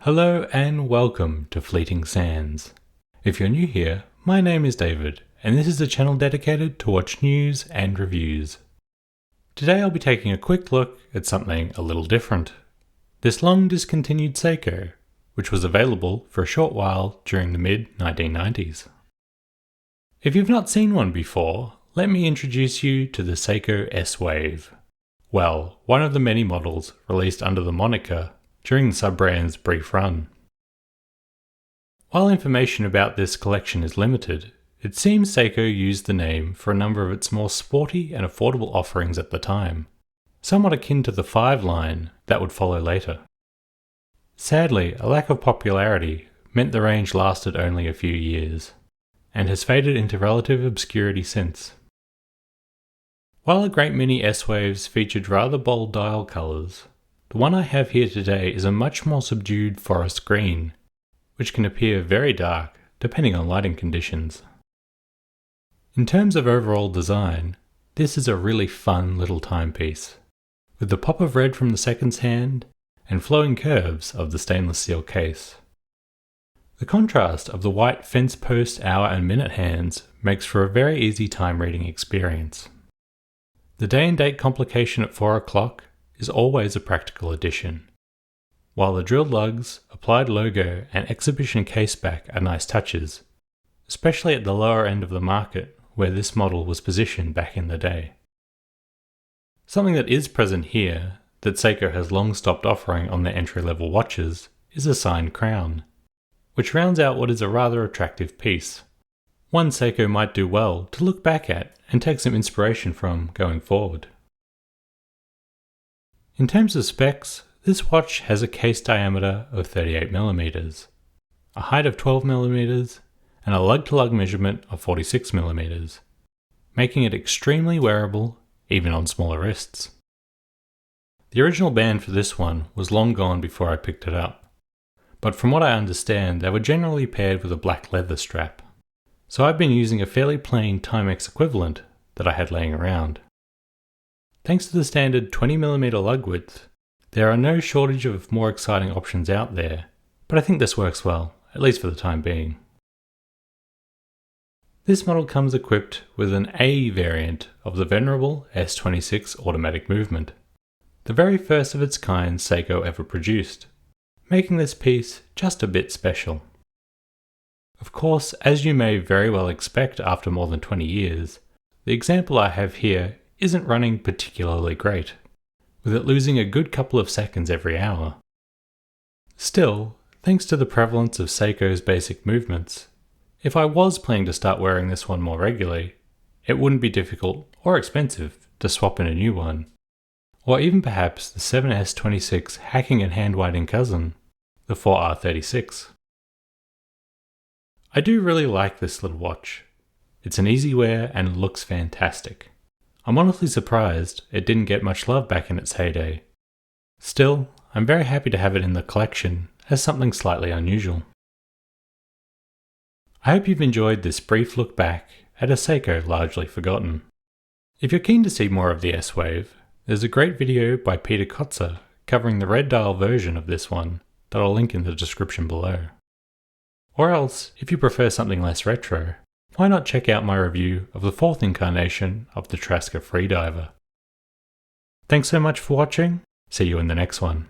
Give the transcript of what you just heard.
Hello and welcome to Fleeting Sands. If you're new here, my name is David, and this is a channel dedicated to watch news and reviews. Today I'll be taking a quick look at something a little different. This long discontinued Seiko, which was available for a short while during the mid-1990s. If you've not seen one before, let me introduce you to the Seiko S-Wave. Well, one of the many models released under the moniker during the sub-brand's brief run. While information about this collection is limited, it seems Seiko used the name for a number of its more sporty and affordable offerings at the time, somewhat akin to the 5 line that would follow later. Sadly, a lack of popularity meant the range lasted only a few years, and has faded into relative obscurity since. While a great many S-Waves featured rather bold dial colours, the one I have here today is a much more subdued forest green, which can appear very dark depending on lighting conditions. In terms of overall design, this is a really fun little timepiece, with the pop of red from the seconds hand and flowing curves of the stainless steel case. The contrast of the white fence post hour and minute hands makes for a very easy time reading experience. The day and date complication at 4 o'clock is always a practical addition, while the drilled lugs, applied logo and exhibition caseback are nice touches, especially at the lower end of the market where this model was positioned back in the day. Something that is present here that Seiko has long stopped offering on their entry-level watches is a signed crown, which rounds out what is a rather attractive piece. One Seiko might do well to look back at and take some inspiration from going forward. In terms of specs, this watch has a case diameter of 38mm, a height of 12mm, and a lug-to-lug measurement of 46mm, making it extremely wearable even on smaller wrists. The original band for this one was long gone before I picked it up, but from what I understand they were generally paired with a black leather strap, so I've been using a fairly plain Timex equivalent that I had laying around. Thanks to the standard 20mm lug width, there are no shortage of more exciting options out there, but I think this works well, at least for the time being. This model comes equipped with an A variant of the venerable S26 automatic movement, the very first of its kind Seiko ever produced, making this piece just a bit special. Of course, as you may very well expect after more than 20 years, the example I have here isn't running particularly great, with it losing a good couple of seconds every hour. Still, thanks to the prevalence of Seiko's basic movements, if I was planning to start wearing this one more regularly, it wouldn't be difficult or expensive to swap in a new one, or even perhaps the 7S26 hacking and hand-winding cousin, the 4R36. I do really like this little watch. It's an easy wear and looks fantastic. I'm honestly surprised it didn't get much love back in its heyday. Still, I'm very happy to have it in the collection as something slightly unusual. I hope you've enjoyed this brief look back at a Seiko largely forgotten. If you're keen to see more of the S-Wave, there's a great video by Peter Kotzer covering the red dial version of this one that I'll link in the description below. Or else, if you prefer something less retro, why not check out my review of the 4th incarnation of the Traska Freediver. Thanks so much for watching, see you in the next one.